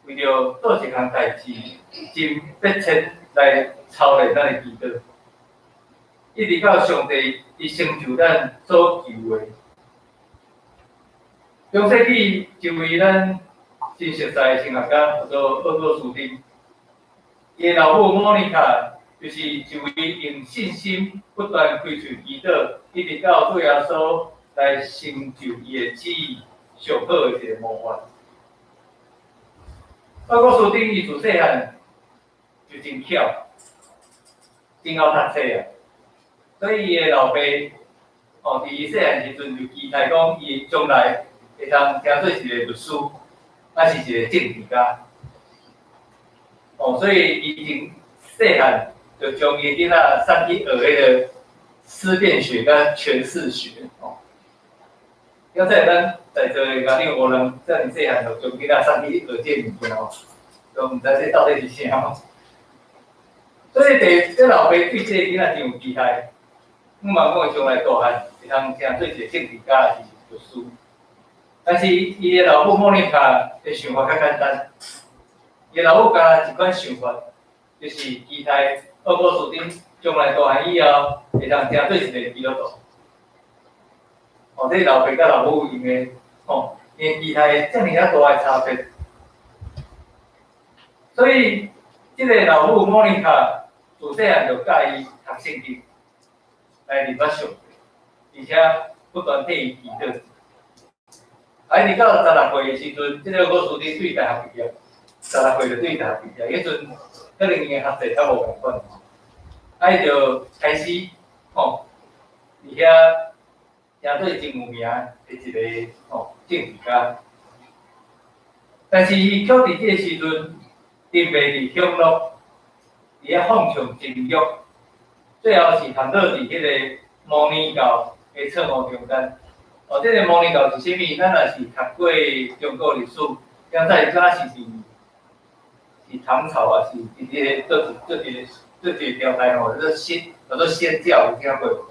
为着做一项代志，真迫切来操练咱的祈祷，一直到上帝伊成就咱所求的。中世纪一位咱真熟悉的神学家叫做厄哥斯丁，伊的老母莫妮卡就是一位用信心不断开喙祈祷，一直到主耶稣来成就伊的旨意上好的一个模范。厄哥斯丁伊自细汉就真巧，真晓读册啊，所以伊的老爸伫伊细汉时阵就期待讲伊将来会当听做一个律师，还是一个政治家。所以伊真细汉就将伊囡仔送去学迄个思辨学跟诠释学。要在咱在座的家庭无人遮尔细汉就将囡仔送去学这物件都毋知这到底是啥。所以这老爸对这个囡仔真有期待，望讲将来大汉会通听做一个政治家，还是律师。但是伊的老母莫妮卡的想法较简单，伊的老母家一款想法，就是期待厄哥斯丁将来大汉以后会通听做一个基督徒。这老爸甲老母因的因期待遮尔大的差别。所以，这个老母莫妮卡自细汉就介意读圣经，来认捌上帝，而且不断替伊祈祷。一直到16岁的时阵，这个厄哥斯丁对大学毕业，16岁就对大学毕业，迄阵可能因的学习较无共款，伊就开始伫遐听做真有名的一个政治家。但是伊却伫这个时阵，沉迷伫享乐，伫遐放纵情欲，最后是陷落伫迄个摩尼教的错误中间。这个摩尼教是啥物？咱若是读过中国历史，现在早是唐朝啊，是伫这个这个朝代叫做仙教，有听过？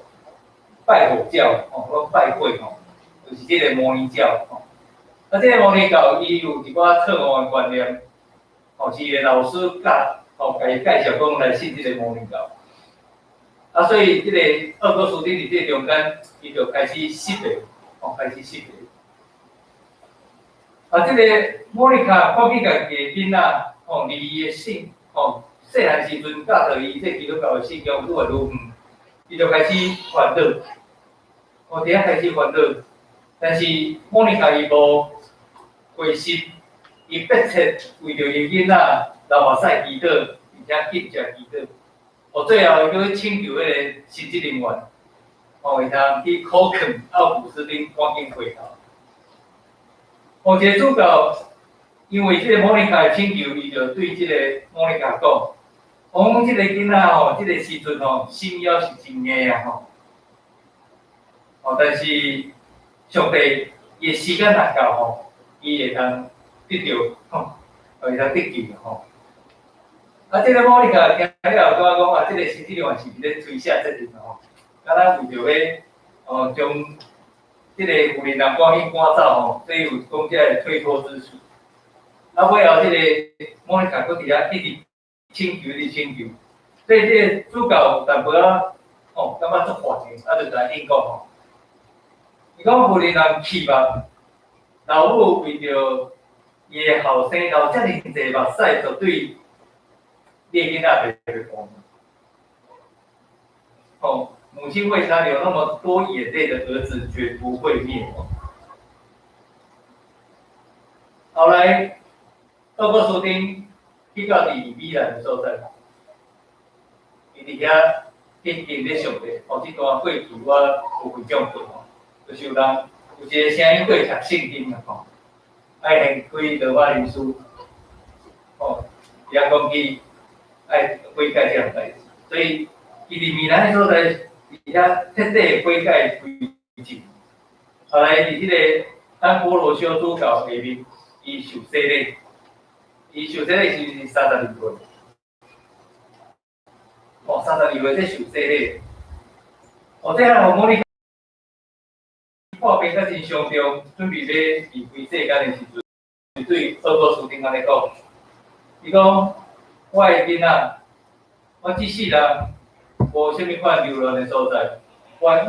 拜火教我拜会就是这个摩尼教这个摩尼教伊有一寡错误的观念是伊的老师甲伊介绍讲来信这个摩尼教所以这个厄哥斯丁伫这中间，伊就开始失败开始失败这个莫妮卡看见家己的囡仔离伊的信细汉时阵教导伊这基督教的信仰愈来愈远，伊就开始烦恼。伫遐开始烦恼，但是莫妮卡伊无灰心，伊迫切为着伊囡仔流目屎祈祷，而且紧张祈祷。最后伊去请求迄个神职人员，会通去考劝奥古斯丁赶紧回头。这个主教因为这个莫妮卡的请求，伊就对这个莫妮卡讲：讲即个囡仔吼，即个时阵吼，心腰是真硬啊吼。但是上帝伊时间若到吼，伊会当得到吼，会当得救吼。即个莫妮卡听了跟我讲即个身体乱是伫咧推卸责任吼，敢若为着要将即个有力人赶紧赶走吼，所以有讲即个推脱之术。尾后即个莫妮卡佫伫遐一直请求，所以即个主教有淡薄仔感觉足烦的，就来应讲吼。伊讲有力人气目，老母为着伊的后生流遮尔济目屎，绝对你的囡仔袂讲。母亲为他流那么多眼泪的儿子绝不会灭亡。后来，透过书丁去到伫米兰的所在，伊伫遐紧紧咧上帝。即段过去我有分享过就是有人有一个声音过读圣经啊爱先开罗马人书，也讲去爱悔改这样代志，所以伊伫米兰的所在，伫遐彻底悔改归正。后来伫迄个安波罗修主教下面，伊受洗礼，是32岁，32岁才受洗礼。这项莫妮破病较真伤重，准备要离开世间的时阵，就对俄国书丁安尼讲，伊讲我的囡仔，我即世人无啥物款流浪的所在，我愿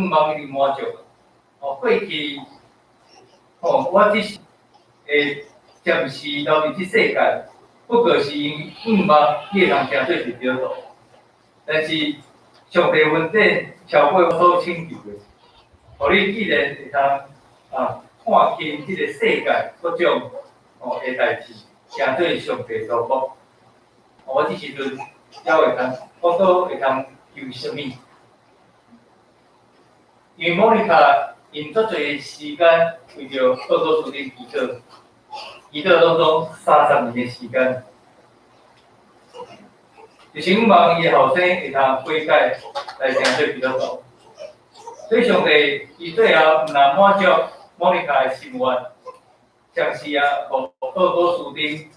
望你满足。过去，我只是会暂时留伫即世界，不过是因愿望你会通听做是对道。但是上帝恩典超过我所请求的，互你既然会通看清即个世界各种的代志，听做上帝祝福。我即时阵还会通，我阁会通求什么？因为莫妮卡用足侪时间为着俄国书丁祈祷当中30年的时间，就是希望伊后生会通悔改来听做基督徒。所以上帝伊最后毋但满足莫妮卡的心愿，同时互俄国书丁听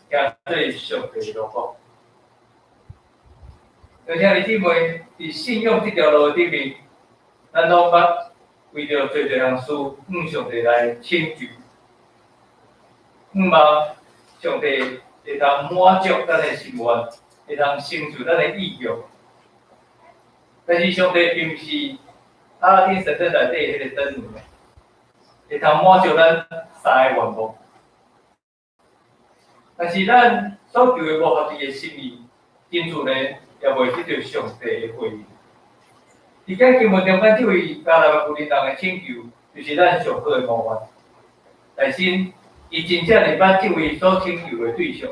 做上帝的祝福。而且弟姊妹，伫信仰这条路顶面，咱拢捌为着做人事向上帝来请求，望上帝会通满足咱的心愿，会通成就咱的意愿。但是上帝并毋是阿拉丁神殿内底迄个灯笼，会通满足咱3个愿望。但是咱所求的无合理的心意，因此呢，也袂得到上帝的回应。伫今经文中间，这位加拿大妇人人的请求，就是咱上好的模范。但是，伊真正明白这位所请求的对象，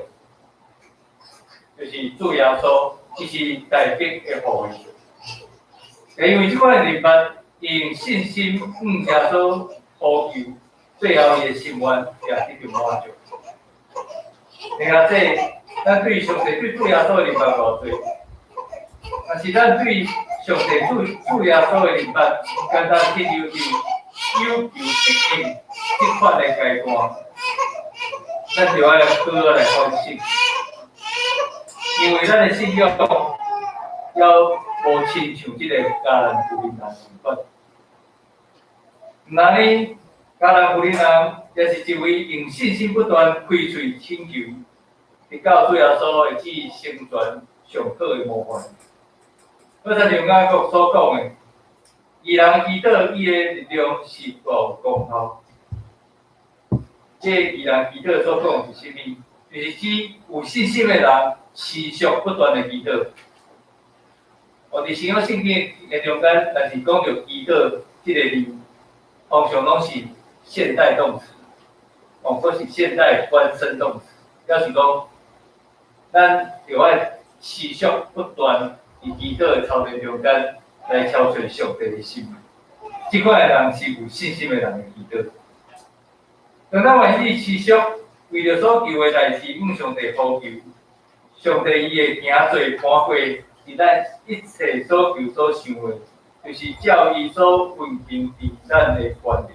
就是主耶稣，伊是大必的后裔。也因为这款明白，用信心向耶稣呼求，最后伊的心愿也得到满足。另外，咱对上帝对主耶稣的明白偌济，但是咱对上帝主耶稣的明白，简单去留意有求实现这款的阶段，咱就要搁来反省，因为咱的信仰要无亲像这个迦南妇人人相款。毋但呢，迦南妇人人也是一位用信心不断开喙请求，直到主耶稣会去成全上好的模范。好像像雅各所讲的，义人祈祷，伊的力量是无功效。这义人祈祷所讲是甚物？就是指有信心的人持续不断的祈祷。伫新约圣经的中间，但是讲到祈祷这个字，通常拢是现代动词，或是现代关声动词，表示讲，咱就要持续不断伫祈祷的操练中间来超出上帝的心。这款的人是有信心的人的祈祷。当咱愿意持续为着所求的代志向上帝呼求，上帝伊会行做盘过，是咱一切所求所想的，就是照伊所运行伫咱的权能。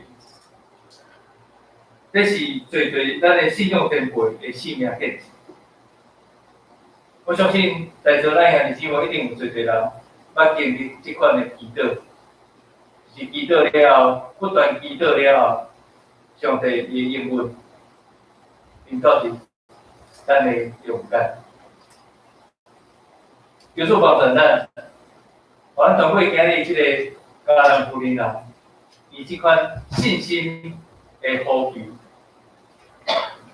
这是最咱的信仰天辈的性命见证。我相信在座咱兄弟姊妹一定有侪人捌经历这款的祈祷，是祈祷了后，不断祈祷了后，上帝伊的应允，因到是咱的勇敢。耶稣帮助咱，互咱通过今日这个家人福音人，以这款信心的呼求，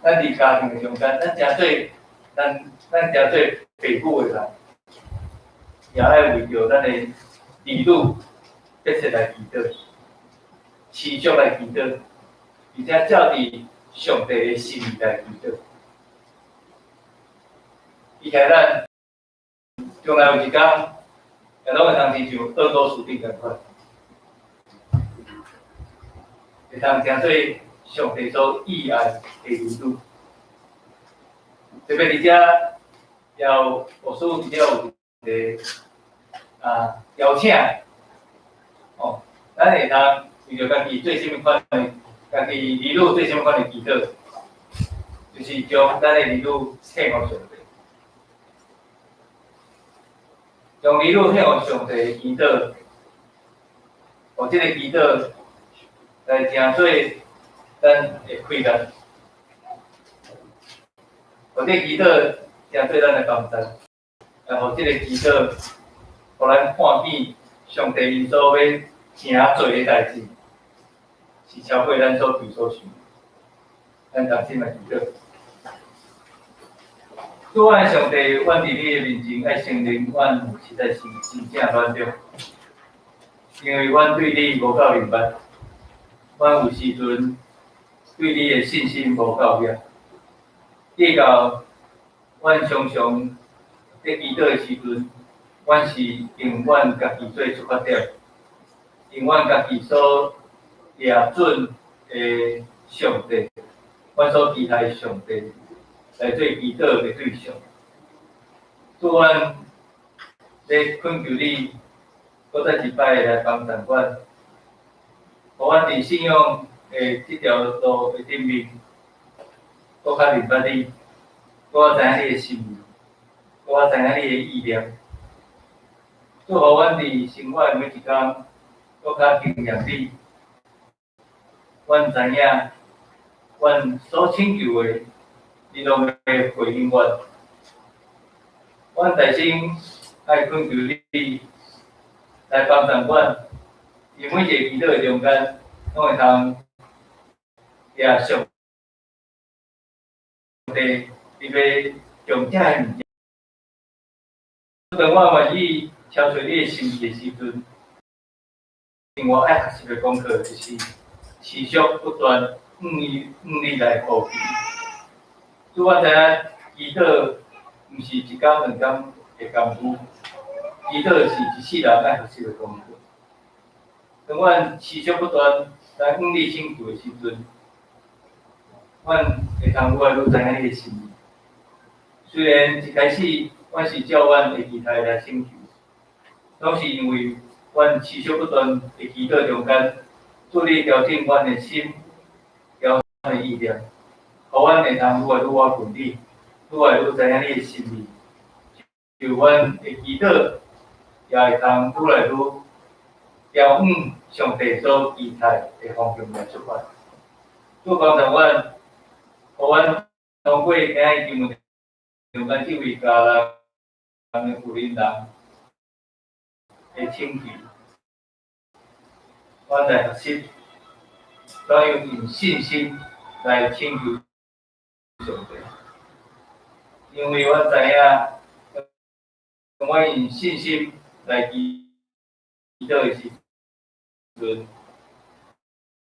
咱伫家庭的中间，咱诚做咱诚做父母的人，也爱为着咱的儿女必须来祈祷，持续来祈祷，而且照伫上帝的心意来祈祷。以前咱将来有一天，也拢会通亲像耳朵属定共款，会通成做上帝所喜爱的儿女。特别伫遮，要牧师伫遮有一个邀请，咱会通为着家己做啥物款的，家己儿女做啥物款的祈祷，就是将咱的儿女献互上帝。将儿女献互上帝的祈祷，互即个祈祷来成做咱的快乐，互即个祈祷成做咱的帮助，来互即个祈祷，互咱看见上帝因所要行做的代志，是超过咱所求所想。咱同心来祈祷。主爱上帝，阮伫你的面前爱承认，阮实在是真正软弱，因为阮对你无够明白，阮有时阵对你的信心无够强，以到阮常常在祈祷的时阵，阮是用阮家己做出发点，用阮家己所抓准的上帝，阮所期待的上帝。来做祈祷的对象，主阮咧恳求你，搁再一摆来帮助阮，互阮伫信仰的这条路的顶面，搁较明白你，搁较知影你的心意，搁较知影你的意念，祝福阮伫生活的每一天，搁较经验你，阮知影，阮所请求的。你拢会回应阮，阮内心爱恳求你来帮助阮，伫每一个祈祷的中间，拢会通抓上帝，你要用这的物件。当我愿意敲碎你的心意的时阵，另外爱学习的功课就是持续不断你来呼求。主，我知影祈祷毋是一天两天的功夫，祈祷是一世人爱学习的功课。当阮持续不断来你请求的时阵，阮会通愈来愈知影你的心意。虽然一开始阮是照阮的期待来请求，拢是因为阮持续不断的祈祷中间，助力调整阮的心，调整阮的意念。互阮会通愈来愈我顺利，愈来愈知影你的心意，就阮的祈祷也会通愈来愈朝向上帝所期待的方向来出发。主帮助阮，互阮通过今日经文中间这位家人的福音人的请求，阮来学习，怎样用信心来请求。上帝，因为我知影，当我用信心来祈祷的时阵，